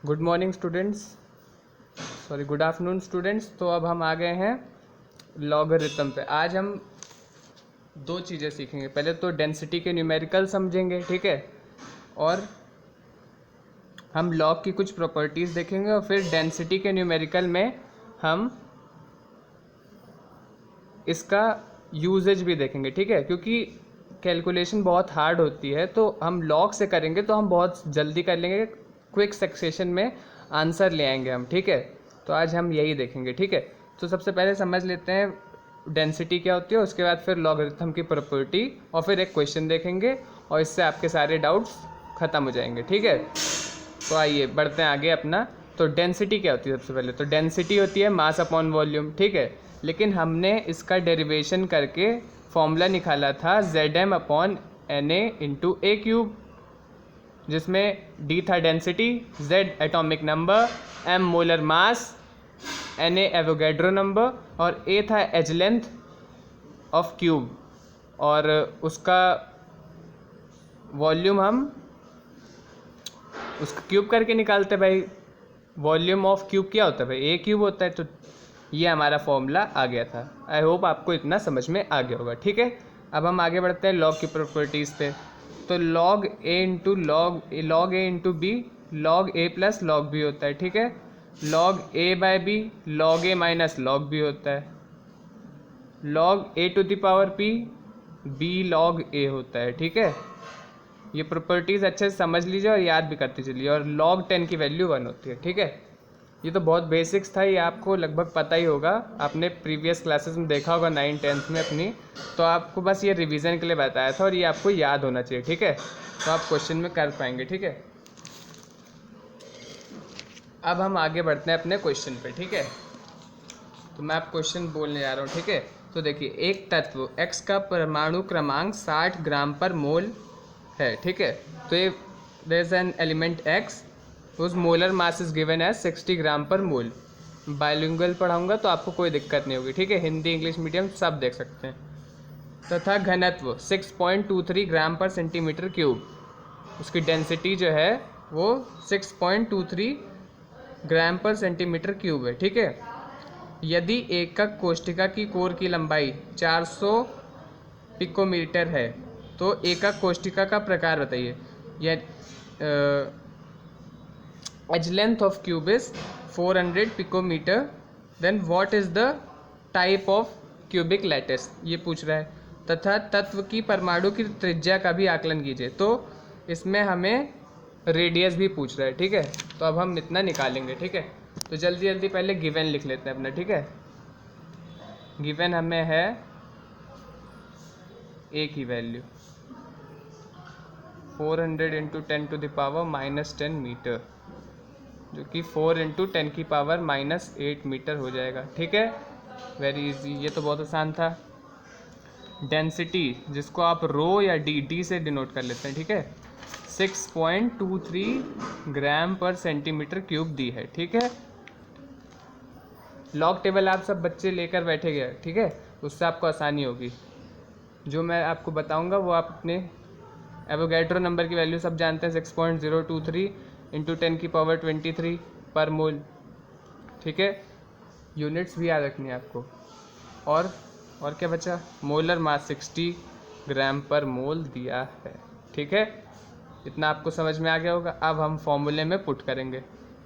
Good morning students, sorry good afternoon students. तो अब हम आ गए हैं लॉगरिथम पे। आज हम दो चीज़ें सीखेंगे। पहले तो डेंसिटी के न्यूमेरिकल समझेंगे, ठीक है, और हम लॉग की कुछ प्रॉपर्टीज़ देखेंगे, और फिर डेंसिटी के न्यूमेरिकल में हम इसका यूजेज भी देखेंगे, ठीक है। क्योंकि कैलकुलेशन बहुत हार्ड होती है, तो हम लॉग से करेंगे तो हम बहुत जल्दी कर लेंगे, क्विक सक्सेशन में आंसर ले आएंगे हम, ठीक है। तो आज हम यही देखेंगे, ठीक है। तो सबसे पहले समझ लेते हैं डेंसिटी क्या होती है, उसके बाद फिर लॉगरिथम की प्रॉपर्टी, और फिर एक क्वेश्चन देखेंगे, और इससे आपके सारे डाउट्स ख़त्म हो जाएंगे, ठीक है। तो आइए बढ़ते हैं आगे अपना। तो डेंसिटी क्या होती है? सबसे पहले तो डेंसिटी होती है मास अपॉन वॉल्यूम, ठीक है। लेकिन हमने इसका डेरिवेशन करके फॉर्मूला निकाला था ZM upon NA into a cube, जिसमें D था density, Z atomic number, M molar mass, NA Avogadro number, और A था एज लेंथ ऑफ क्यूब, और उसका वॉल्यूम हम उसका क्यूब करके निकालते हैं भाई। वॉल्यूम ऑफ क्यूब क्या होता है भाई? ए क्यूब होता है। तो ये हमारा फॉर्मूला आ गया था। आई होप आपको इतना समझ में आ गया होगा, ठीक है। अब हम आगे बढ़ते हैं लॉग की प्रॉपर्टीज़ पे। तो log a into log a into b log a plus log b होता है, ठीक है। Log a by b log a minus log b होता है। Log a to the power p b log a होता है, ठीक है। ये प्रॉपर्टीज़ अच्छे से समझ लीजिए और याद भी करते चलिए। और log 10 की वैल्यू 1 होती है, ठीक है। ये तो बहुत बेसिक्स था, ये आपको लगभग पता ही होगा, आपने प्रीवियस क्लासेस में देखा होगा 9th-10th में अपनी। तो आपको बस ये रिवीजन के लिए बताया था, और ये आपको याद होना चाहिए, ठीक है। तो आप क्वेश्चन में कर पाएंगे, ठीक है। अब हम आगे बढ़ते हैं अपने क्वेश्चन पे, ठीक है। तो मैं आप क्वेश्चन बोलने जा रहा हूँ, ठीक है। तो देखिए, एक तत्व x का परमाणु क्रमांक 60 ग्राम पर मोल है, ठीक है। तो ये there is an element x उस molar mass is given as 60 gram per mole. Bilingual पढ़ाऊंगा तो आपको कोई दिक्कत नहीं होगी, ठीक है। हिंदी इंग्लिश मीडियम सब देख सकते हैं। तथा घनत्व 6.23 ग्राम पर सेंटीमीटर क्यूब, उसकी डेंसिटी जो है वो 6.23 ग्राम पर सेंटीमीटर क्यूब है, ठीक है। यदि एकक कोष्ठिका की कोर की लंबाई 400 पिकोमीटर है, तो एकक कोष्ठिका का प्रकार बताइए। यह edge length of cube is 400 picometre, then what is the type of cubic lattice, ये पूछ रहा है। तथा तत्व की परमाणु की त्रिज्या का भी आकलन कीजिए। तो इसमें हमें रेडियस भी पूछ रहा है, ठीक है। तो अब हम इतना निकालेंगे, ठीक है। तो जल्दी जल्दी पहले गिवन लिख लेते हैं अपना, ठीक है। गिवन हमें है ए की वैल्यू 400 इंटू 10⁻⁻10 मीटर, जो कि 4 इंटू 10⁻⁻8 मीटर हो जाएगा, ठीक है। वेरी इजी, ये तो बहुत आसान था। डेंसिटी जिसको आप रो या डी से डिनोट कर लेते हैं, ठीक है, 6.23 ग्राम पर सेंटीमीटर क्यूब दी है, ठीक है। लॉग टेबल आप सब बच्चे लेकर बैठे गए, ठीक है, उससे आपको आसानी होगी। जो मैं आपको बताऊंगा वो आप अपने एवोगैड्रो नंबर की वैल्यू सब जानते हैं, 6.023 इंटू 10⁻23 पर मोल, ठीक है। यूनिट्स भी याद रखनी है आपको। और क्या बचा? मोलर मास 60 ग्राम पर मोल दिया है, ठीक है। इतना आपको समझ में आ गया होगा। अब हम फॉर्मूले में पुट करेंगे।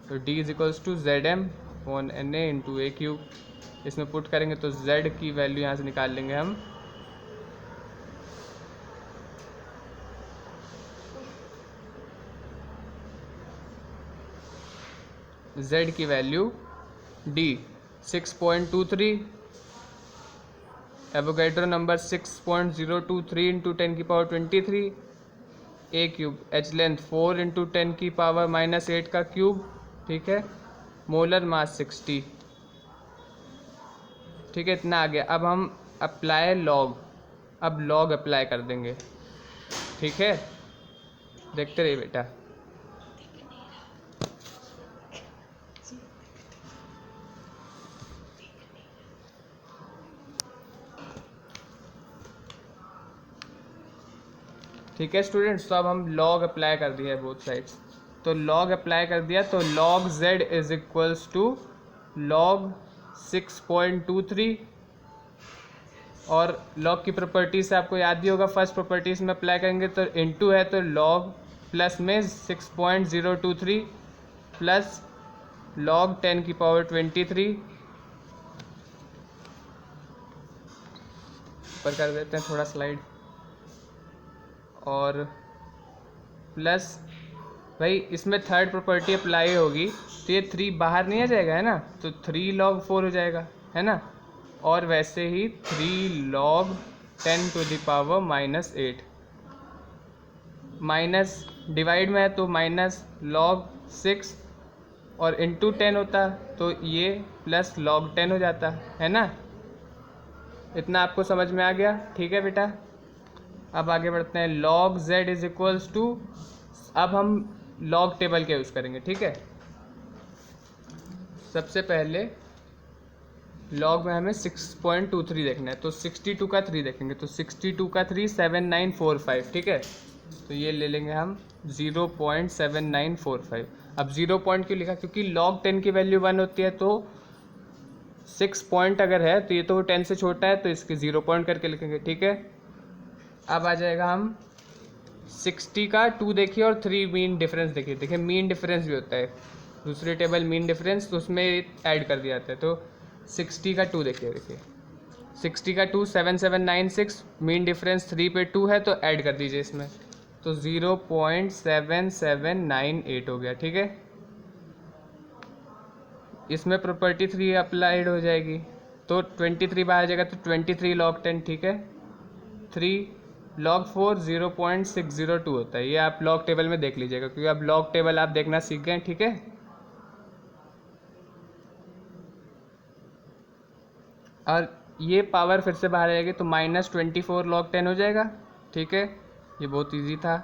तो D is equals to ZM on NA into a cube, इसमें पुट करेंगे तो Z की वैल्यू यहाँ से निकाल लेंगे हम। Z की value D 6.23, Avogadro number 6.023 into 10⁻23, ए क्यूब, एच लेंथ 4 इंटू 10⁻⁻8 का क्यूब, ठीक है। मोलर मास 60, ठीक है। इतना आ गया। अब हम अप्लाई लॉग, अब लॉग अप्लाई कर देंगे, ठीक है। देखते रहिए बेटा। ठीक है स्टूडेंट्स, तो अब हम लॉग अप्लाई कर दिया है बोथ साइड्स। तो log अप्लाई कर दिया तो log z is equals to log 6.23, और log की प्रॉपर्टी से आपको याद ही होगा, फर्स्ट प्रॉपर्टीज में अप्लाई करेंगे तो इनटू है तो log प्लस में 6.023 प्लस log 10 की पावर 23, ऊपर कर देते हैं थोड़ा स्लाइड, और प्लस भाई इसमें थर्ड प्रॉपर्टी अप्लाई होगी तो ये 3 बाहर नहीं आ जाएगा, है ना, तो 3 log 4 हो जाएगा, है ना, और वैसे ही 3 log 10 to the power -8, minus divide में है तो माइनस log 6 और इंटू 10 होता तो ये प्लस log 10 हो जाता, है ना। इतना आपको समझ में आ गया, ठीक है बेटा। अब आगे बढ़ते हैं, log z is equals to, अब हम log टेबल का यूज़ करेंगे, ठीक है। सबसे पहले log में हमें 6.23 देखना है, तो 62 का 3 देखेंगे, तो 62 का 3 7945, ठीक है, तो ये ले लेंगे हम 0.7945। अब 0 पॉइंट क्यों लिखा, क्योंकि log 10 की वैल्यू 1 होती है, तो 6 पॉइंट अगर है तो ये तो 10 से छोटा है, तो इसके 0 पॉइंट करके लिखेंगे, ठीक है। अब आ जाएगा हम 60 का 2 देखिए और 3 मीन डिफरेंस देखिए, देखिए मीन डिफरेंस भी होता है दूसरी टेबल मीन डिफरेंस, तो उसमें ऐड कर दिया जाता है। तो 60 का 2 देखिए, 60 का 2 7796, मीन डिफरेंस 3 पे 2 है तो ऐड कर दीजिए इसमें, तो 0.7798 हो गया, ठीक है। इसमें प्रॉपर्टी 3 अप्लाइड हो जाएगी, तो 23 बाहर जाएगा तो 23 log 10, ठीक है। 3 log 4 0.602 होता है, ये आप log टेबल में देख लीजिएगा, क्योंकि अब log टेबल आप देखना सीख गए, ठीक है। और ये पावर फिर से बाहर आएगी तो -24 log 10 हो जाएगा, ठीक है, ये बहुत इजी था।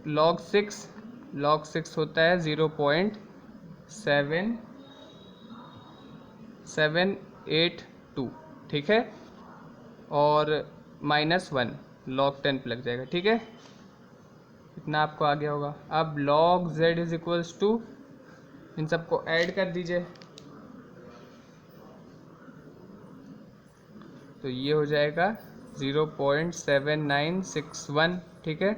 log 6 होता है 0.7782, ठीक है, और -1 log 10 पे लग जाएगा, ठीक है। इतना आपको आ गया होगा। अब log z is equals to, इन सबको ऐड कर दीजिए, तो ये हो जाएगा 0.7961, ठीक है,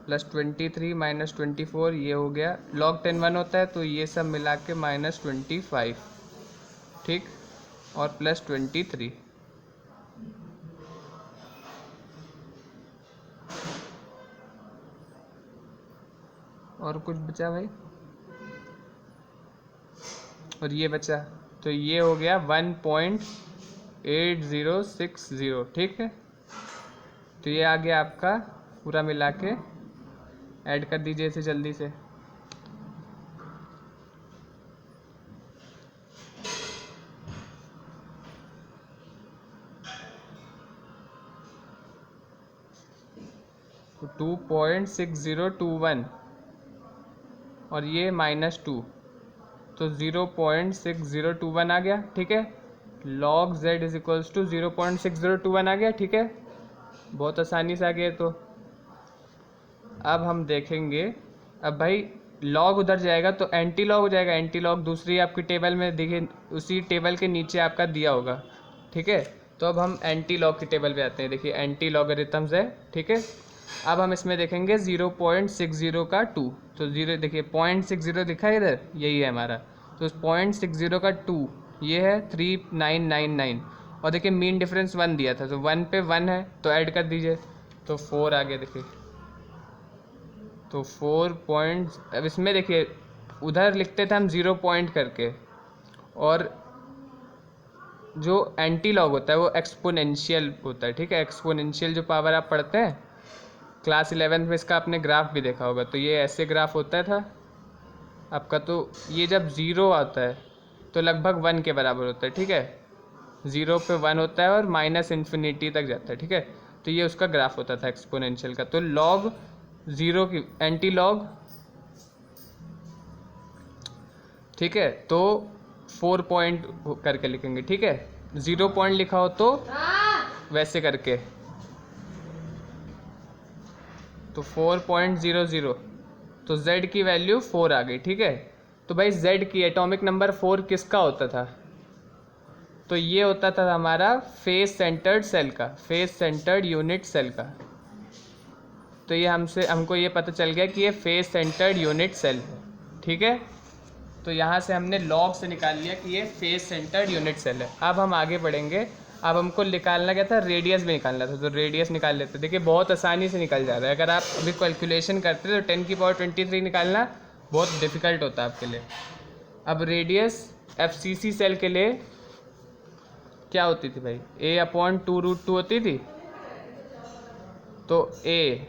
प्लस 23 -24, ये हो गया, log 10 1 होता है तो ये सब मिला के -25, ठीक, और प्लस 23, और कुछ बचा भाई, और ये बचा, तो ये हो गया 1.8060, ठीक है। तो ये आ गया आपका पूरा मिला के, ऐड कर दीजिए इसे जल्दी से, तो 2.6021 और ये -2, तो 0.6021 आ गया, ठीक है। log z is equals to 0.6021 आ गया, ठीक है, बहुत आसानी से आ गया। तो अब हम देखेंगे, अब भाई log उधर जाएगा तो एंटी लॉग हो जाएगा, एंटी लॉग दूसरी आपकी टेबल में देखिए, उसी टेबल के नीचे आपका दिया होगा, ठीक है। तो अब हम एंटी लॉग की टेबल पे आते हैं, देखिए एंटी लॉगरिथम्स है, ठीक है। अब हम इसमें देखेंगे 0.60 का 2, तो 0 देखिए 0.60 दिखा है इधर, यही है हमारा, तो 0.60 का 2 ये है 3999, और देखिए मीन डिफरेंस 1 दिया था, तो 1 पे 1 है तो ऐड कर दीजिए, तो 4 आ गया, देखिए, तो 4 पॉइंट, अब इसमें देखिए उधर लिखते थे हम 0 पॉइंट करके, और जो एंटी लॉग होता है वो एक्सपोनेंशियल होता है, ठीक है। एक्सपोनेंशियल जो पावर आप पढ़ते हैं क्लास 11 में, इसका आपने ग्राफ भी देखा होगा, तो ये ऐसे ग्राफ होता था आपका, तो ये जब 0 आता है तो लगभग 1 के बराबर होता है, ठीक है, 0 पे 1 होता है और -इन्फिनिटी तक जाता है, ठीक है, तो ये उसका ग्राफ होता था एक्सपोनेंशियल का। तो log 0 की एंटी लॉग, ठीक है, तो 4 पॉइंट करके लिखेंगे, ठीक है, 0 पॉइंट लिखा हो तो वैसे करके, तो 4.00, तो z की वैल्यू 4 आ गई। ठीक है, तो भाई z की एटॉमिक नंबर 4 किसका होता था? तो ये होता था हमारा फेस सेंटर्ड सेल का, फेस सेंटर्ड यूनिट सेल का। तो ये हमको ये पता चल गया कि ये फेस सेंटर्ड यूनिट सेल है। ठीक है, तो यहाँ से हमने लॉग से निकाल लिया कि ये फेस सेंटर्ड यूनिट सेल है। अब हम आगे बढ़ेंगे। अब हमको निकालना क्या था? रेडियस भी निकालना था, तो रेडियस निकाल लेते। देखिए बहुत आसानी से निकल जा रहा है। अगर आप अभी कैलकुलेशन करते तो 10⁻23 निकालना बहुत डिफ़िकल्ट होता है आपके लिए। अब रेडियस FCC सेल के लिए क्या होती थी भाई? a/2√2 होती थी। तो a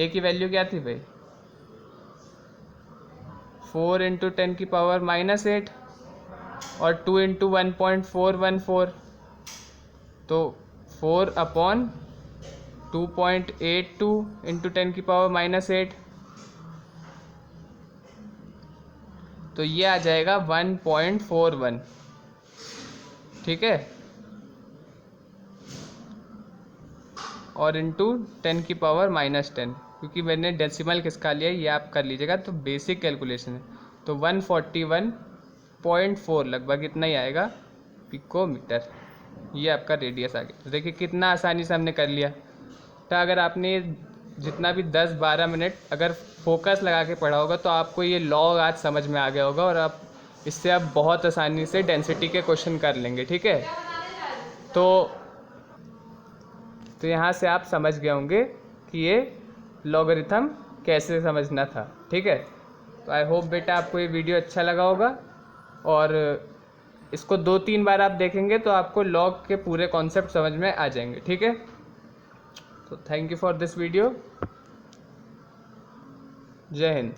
की वैल्यू क्या थी भाई? 4 × 10⁻⁻8 और 2 × 1.414, तो 4/2.82 × 10⁻⁻8, तो ये आ जाएगा 1.41। ठीक है, और इंटू 10⁻⁻10, क्योंकि मैंने डेसिमल किसका लिया ये आप कर लीजिएगा, तो बेसिक कैलकुलेशन है। तो 141.4 लगभग इतना ही आएगा पिकोमीटर। ये आपका रेडियस आ गया। तो देखिए कितना आसानी से हमने कर लिया। तो अगर आपने जितना भी 10-12 मिनट अगर फोकस लगा के पढ़ा होगा तो आपको ये लॉग आज समझ में आ गया होगा, और आप इससे आप बहुत आसानी से डेंसिटी के क्वेश्चन कर लेंगे। ठीक है, तो यहाँ से आप समझ गए होंगे कि ये लॉगरिथम कैसे समझना था। ठीक है, तो आई होप बेटा आपको ये वीडियो अच्छा लगा होगा, और इसको 2-3 बार आप देखेंगे तो आपको लॉग के पूरे कॉन्सेप्ट समझ में आ जाएंगे। ठीक है, तो thank you for this video. जय हिंद।